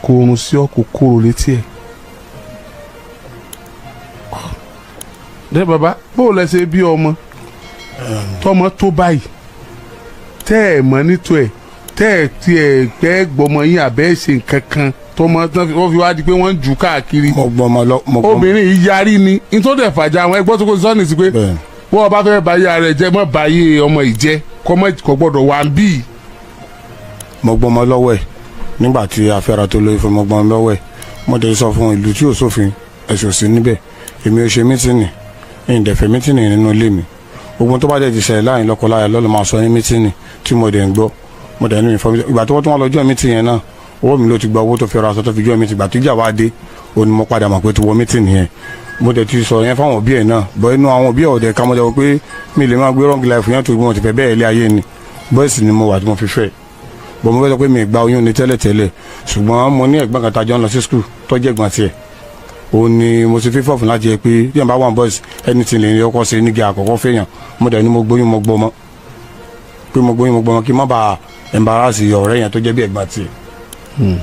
kó oorun sí ọ kó kóró létí ẹ̀. dẹ́ bàbá bó o lẹ ṣe bí ọmọ tọmọ tó báyìí tẹ́ ẹ̀ mọ́ nítò ẹ̀ tẹ́ ẹ̀ tiẹ̀ gbẹ́ gbọmọ yín àbẹ́ ṣe nǹkan kan tọmọ wọ́n fi wá di pé wọ́n ń jù káàkiri. obìnrin yìí yarí ni nítorí ẹ̀fàjà àwọn ẹgbọ́n tó kó sọ́ọ̀nì sí pé wọ́n bá fẹ́ báyé ara ẹ̀ jẹ́ mọ́ báyé ọmọ ìjẹ́ kọ́ gbọ́dọ̀ wà ń bì. mo gbọmọ lọ́wọ́ ẹ̀ nígbà tí afẹ́ra tó lóyún fún mo gbọmọ lọ́wọ́ ẹ̀ mo tẹ̀ sọ fún ìlú tí ò sófin ẹ̀sùn sí níbẹ̀ èmi ò ṣe mítìnì ìdẹ̀fẹ̀ mítìnì nínú ilé mi gbogbo tó bá dẹ̀ ti ṣẹlẹ̀ láàrin lọ́kọláya lọ́lọ́ máa sọ ní mítìnì tí mo dẹ̀ ń gbọ́ mo dẹ̀ ní ìfọwọ́sí ìgbà tó wọ́n lọ́jọ́ mítìnì yẹn náà owó mi ló ti gba owó tó fi ra aṣọ tó fi jọ́ mítìnì ìgbà tó jà wá dé òun ni mo padà mọ̀ pé tó wọ mítìnì yẹn mo dẹ̀ ti sọ yẹn fáwọn òbí ẹ̀ náà bọ́ inú àwọn òbí ẹ̀ ọ̀dẹ̀ ká mo dẹ̀ wọ pé mi lè máa gbé wrong life yẹn tó gbọ́n ti fẹ́ bẹ́ẹ̀ ilé ayé ni bọ́ọ̀sì ni mo wà tí mo fi fẹ́ bọ́ mo fẹ́ sọ pé mi gba oyún ni tẹ́lẹ̀tẹ́lẹ̀ ṣùgbọ́n mo ní ẹ̀gbọ́n kan tajọ́ ń lọ sí skul tọ́jú ẹ̀gbọ́n tiẹ̀ òun ni mo ti fi fọ́ọ̀fù láti jẹ pé bí ẹ̀ bá wà bọ́ọ̀sì ẹni tí lè ní ọkọ̀ ṣe nígi àkọ́kọ́ fẹ́yàn mo dẹ̀ ní mo gbóyún mo gbọ́mọ pé mo gbóyún mo gbọ́mọ kí n má bàa ẹ̀mbárásì ọ̀rẹ́ yẹn tó jẹ́ bí ẹ̀gbọ́n tiẹ̀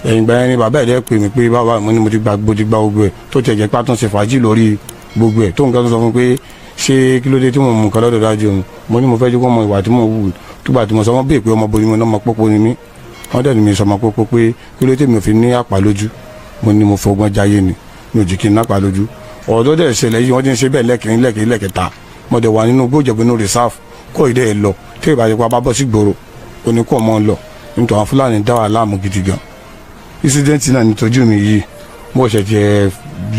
ẹ̀yìn gbà yẹn ni bàbá ẹ̀ dẹ́ pè mí pé bàbá mo ní mo ti gba gbogbo ẹ̀ tó tiẹ̀ jẹ́ pé àtúnṣe fàájì lórí gbogbo ẹ̀ tó nǹkan tó sọ fún pé ṣé kí ló dé tí mo mú nǹkan lọ́dọ̀ dájú òun mo ní mo fẹ́ jẹ́ kó mọ ìwà tí mo wù túgbà tí mo sọ wọ́n bèè pé ọmọ borí mi náà mọ pópó ni mí wọ́n dẹ̀ ní mi sọ ọmọ pópó pé kí ló dé mi ò fi ní àpá lójú mo ní mo fọgbọ́n jayé ni mi ò jì kí n nápa lójú ọ̀dọ́ dẹ̀ ṣẹlẹ̀ yìí wọ́n ti ń ṣe bẹ́ẹ̀ lẹ́kẹ̀ẹ́ta mo dẹ̀ wà nínú gbójọ̀gbọ́n inú reserve kó ìdẹ́ ẹ̀ lọ tí ìbáṣepọ̀ bá bọ́ sí gbòòrò oníkó ọmọ ń lọ nítorí àwọn fúlàní dá wà láàmú gidi gan incident náà nítorí mi yìí mo ṣẹ̀ṣẹ̀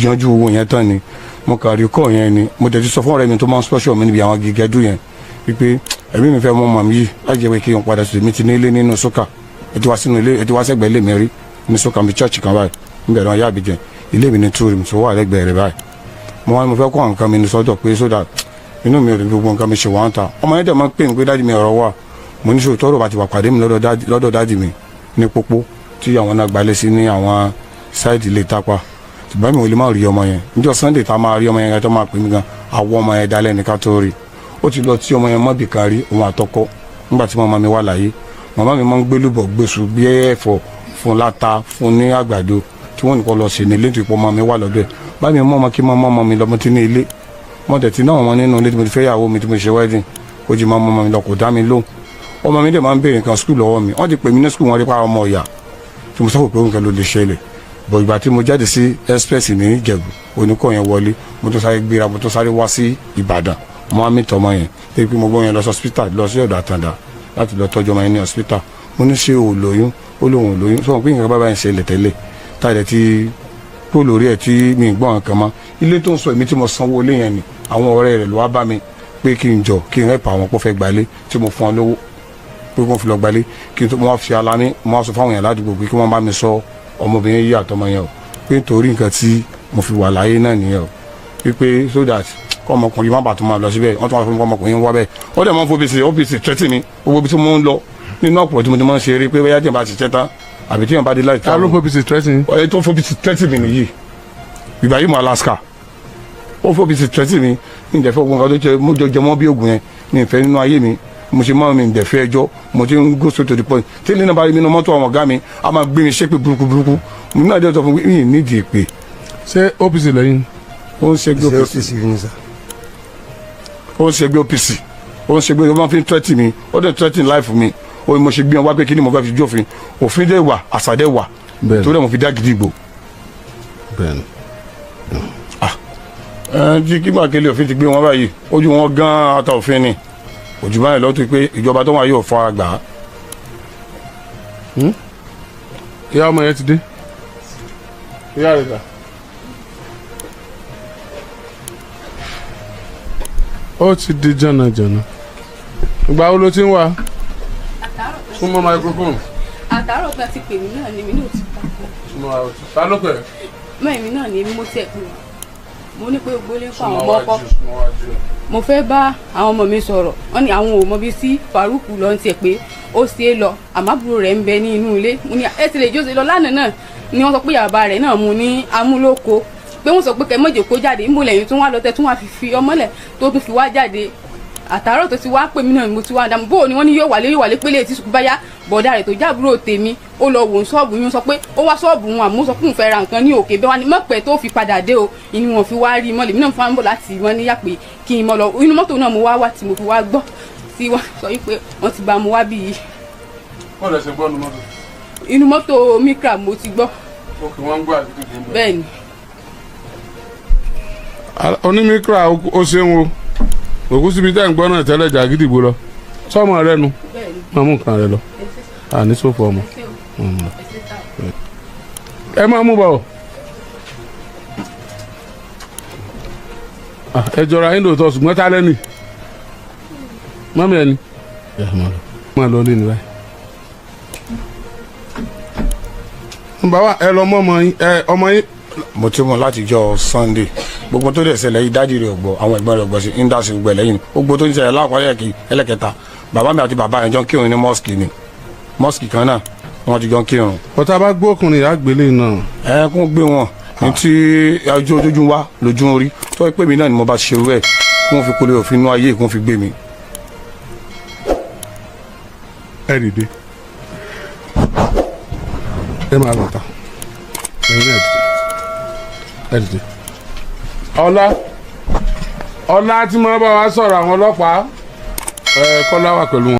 yanjú owó yẹn tán ni mo kàn rí kọ́ yẹn ni mo dẹ̀ ti sọ fún ọ̀rẹ́ mi tó máa ń special mi níbi àwọn gígẹ́dù yẹn wípé ẹ̀mí mi fẹ́ mọ́ mọ́ mi yìí láti jẹ́ pé kí n padà sí mi ti ní ilé nínú sókà ẹ ti wá sẹ́gbẹ̀ẹ́ ilé mi rí ní sókà mi church kan báyìí níbẹ̀ náà yá àbíjẹ ilé mi ní túrìm tó wà lẹ́gbẹ̀ẹ́ rẹ̀ báyìí mo wá ní mo fẹ́ kọ́ nǹkan mi ní sọ́dọ̀ pé sódà inú mi ò rí gbogbo nǹkan mi ṣe wọ́n ta ọmọ yẹn dẹ̀ máa ń pè mí pé dáàdi mi ọ̀rọ̀ wà mo ní sòtọ́ ọ̀rọ̀ bá ti wà pàdé mi lọ́dọ̀ dáàdi mi ní pópó tí àwọn náà gbalẹ̀ sí ní àwọn sáìdì ilé tápá ṣùgbọ́n mi ò lè má rí ọmọ yẹn níjọ́ Sunday tá a máa rí ọmọ yẹn tó máa pè mí gan àwọ̀ ọmọ yẹn dalẹ̀ ní ká tó rí ó ti lọ tí ọmọ yẹn mọ́bì kan rí òun àtọkọ nígbà tí màmá mi wà láyé màmá mi máa ń gbélùbọ̀ gbèsù bí ẹ̀fọ́ fún láta fún ní àgbàdo tí wọ́n nìkan lọ sí ní ilé tó ipò ọmọ mi wà lọ́dọ̀ ẹ̀ báyìí mo mọ́ kí mo mọ́ ọmọ mi lọ́mọ tí ní ilé wọ́n tẹ̀ tí náà wọn nínú ilé tí mo ti fẹ́ yàwó mi tí mo ṣe wedding ó jí máa mọ́ ọmọ mi lọ kò dá mi lóhùn ọmọ mi dẹ̀ máa ń béèrè nǹkan skul lọ́wọ́ mi wọ́n ti pè mí ní skul wọn rí pa ọmọ ọ̀yà tí mo sọ́kò pé nǹkan ló lè ṣẹlẹ̀ bọ̀ ìgbà tí mo jáde sí express ní Ìjẹ̀bú oníkọ̀ yẹn wọlé mo tún sáré gbéra mo tún sáré wá sí Ìbàdàn mo á mìtọ́ ọmọ yẹn pé mo gbọ́ yẹn lọ sí hospital lọ sí ọ̀dọ̀ Àtàndá láti lọ tọ́jú ọmọ yẹn ní hospital mo ní ṣé o lóyún ó lóun ò lóyún sọ pé nǹkan bábà ń ṣẹlẹ̀ tẹ́lẹ̀ táyà tí kó lórí ẹ̀ tí mi ń gbọ́ nǹkan mọ́ ilé tó ń sọ èmi tí mo sanwó ilé yẹn ni àwọn ọ̀rẹ́ rẹ̀ ló wá bá mi pé kí n jọ kí n rẹ́pà àwọn pọ́ fẹ́ gbalé tí mo fún ọ lówó pé wọ́n fi lọ gbalé kí n tó wọ́n fi alamí wọ́n sọ fáwọn yẹn ládùúgbò pé kí wọ́n bá mi sọ ọmọbìnrin yìí àtọmọ yẹn o pé nítorí nǹkan tí mo fi wà láyé náà nìyẹn o wípé so that kọ́ ọmọkùnrin má bàa tó máa lọ síbẹ̀ wọ́n tún wá fún mi kọ́ ọmọkùnrin wá bẹ́ẹ̀ ó dẹ̀ máa ń fo ọ́fíìsì tẹ́tì mi gbogbo ibi tí mo ń lọ nínú ọ̀pọ̀ tí mo ti máa ń ṣe eré pé bẹ́ẹ̀ tí n bá ti tẹ́ tán àbí tí n bá dé láti tán. ló fọ́bìsì tẹ́tì mi. ẹ tó fọ́bìsì tẹ́tì mi nìyí ìgbà yìí mo Alaska ó fọ́bìsì tẹ́tì mi ní ìdẹ̀fẹ́ ogun kan tó jẹ mo jẹ mọ́ bí ogun yẹn ní ìfẹ́ nínú ayé mi mo ṣe máa mi ìdẹ̀fẹ́ ẹjọ́ mo ti ń go straight to the point tí ilé náà bá rí mi nínú mọ́tò àwọn ọ̀gá mi a máa gbé mi ṣépè burúkú mo ní àdéhùn sọ fún mi nídìí èpè. ṣé OPC lẹ́yìn. ó ń ṣẹgbẹ́ OPC ó ń ṣẹgbẹ́ OPC ó ń ṣẹgbẹ́ ó máa fi ń tẹ́tì mi ó dẹ̀ tẹ́tì láìfù mi ó ní mo ṣe gbé wọn wá pé kí ni mo fẹ́ fi jófin òfin dẹ̀ wà àṣà dẹ̀ wà tó dẹ̀ mo fi dá gidi gbò. bẹ́ẹ̀ni. tí kí màkèlè òfin ti gbé wọn báyìí ojú wọn gan ata òfin ni òjú báyìí lọ́tọ̀ pé ìjọba tó wà yóò fara gbà á. ìyá ọmọ yẹn ti dé. ìyá rẹ̀ dà. ó ti di jọ̀nàjọ̀nà ìgbà wo ló ti ń wá súnmọ́ microphone. àtàárọ̀ pé a ti pè mí náà ni èmi náà ti pa. súnmọ́ àwọn ti ta ló pẹ̀. mọ́ èmi náà ni èmi mo tiẹ̀ pè mo ní pé gbólé fún àwọn ọmọ ọkọ mo fẹ́ bá àwọn ọmọ mi sọ̀rọ̀ wọ́n ní àwọn ò mọ bí sí Faruku lọ tiẹ̀ pé ó ṣe é lọ àmọ́ àbúrò rẹ̀ ń bẹ ní inú ilé mo ní ẹ ti lè jó ṣe lọ lánàá náà ni wọ́n sọ pé bàbá rẹ̀ náà mú ní amúlòkó pé wọ́n sọ pé kẹ́mọ́jẹ̀ kó jáde ń bò lẹ́yìn tún wá lọ tẹ́ tún wá fi ọmọlẹ̀ tó tún fi wá jáde àtàárọ̀ tó ti wá pè mí náà mo ti wá dàmú bó ni wọ́n ní yóò wálé pélé tí sùkú bá yá bọ̀dá rẹ̀ tó jábúrò tèmi ó lọ wò ṣọ́ọ̀bù yín sọ pé ó wá ṣọ́ọ̀bù wọn àmọ́ sọ pé òun fẹ́ ra nǹkan ní òkè bẹ́ẹ̀ wá ní mọ̀pẹ́ tó fi padà dé o inú wọn fi wá rí mọ́lẹ̀ mí náà fún àǹbọ̀ láti wọn níyà pé kí n mọ lọ inú mọ́tò náà mo wá tí mo fi wá gbọ́ tí wọ́n sọ wípé wọ́n ti bá mo wá bí yìí. wọ́n lè ṣe gbọ́ inú mọ́tò. inú mọ́tò Micra mo ti gbọ́. òkè wọn ń gbọ́ àdúgbò gbọ́. bẹ́ẹ̀ ni. oní Micra ó ṣeun o òkú síbi tẹ́ ń gbọ́ náà tẹ́lẹ̀ Jàgídìgbò lọ sọ́mọ rẹ nu máa mú nǹkan rẹ lọ àní sófò ọmọ ẹ máa mú bọ̀ ẹ jọra yín lóòótọ́ ṣùgbọ́n tá lẹ́nì mọ́mí ẹni máa lọ lé ní báyìí. bàbá ẹ lọ mọ́ ọmọ yín. mo ti mọ láti jọ Sunday gbogbo tó dẹ̀ ṣẹlẹ̀ yìí dájú rẹ̀ ọ̀gbọ́ àwọn ẹ̀gbọ́n rẹ̀ ọ̀gbọ́ sí indasi gbẹ̀ lẹ́yìn gbogbo tó ń ṣẹlẹ̀ láàpọ̀ ẹlẹ́kẹta bàbá mi àti bàbá yẹn jọ ń kírun ní mọ́sìkì ni mọ́sìkì kan náà wọ́n ti jọ ń kírun. ọ̀tá bá gbé ọkùnrin yà gbélé náà. ẹ kún gbé wọn ní tí ojú wa lójú orí tó ẹ pé mi náà ni mo bá ṣe rú ẹ kí wọ́n fi kólé òfin inú ayé kí wọ́n fi gbé mi. ẹ dìde ẹ máa lọ ta ẹyin náà dìde ẹ dìde. ọlá tí mo bá wa sọ̀rọ̀ àwọn ọlọ́pàá Kọ́lá wà pẹ̀lú wọn.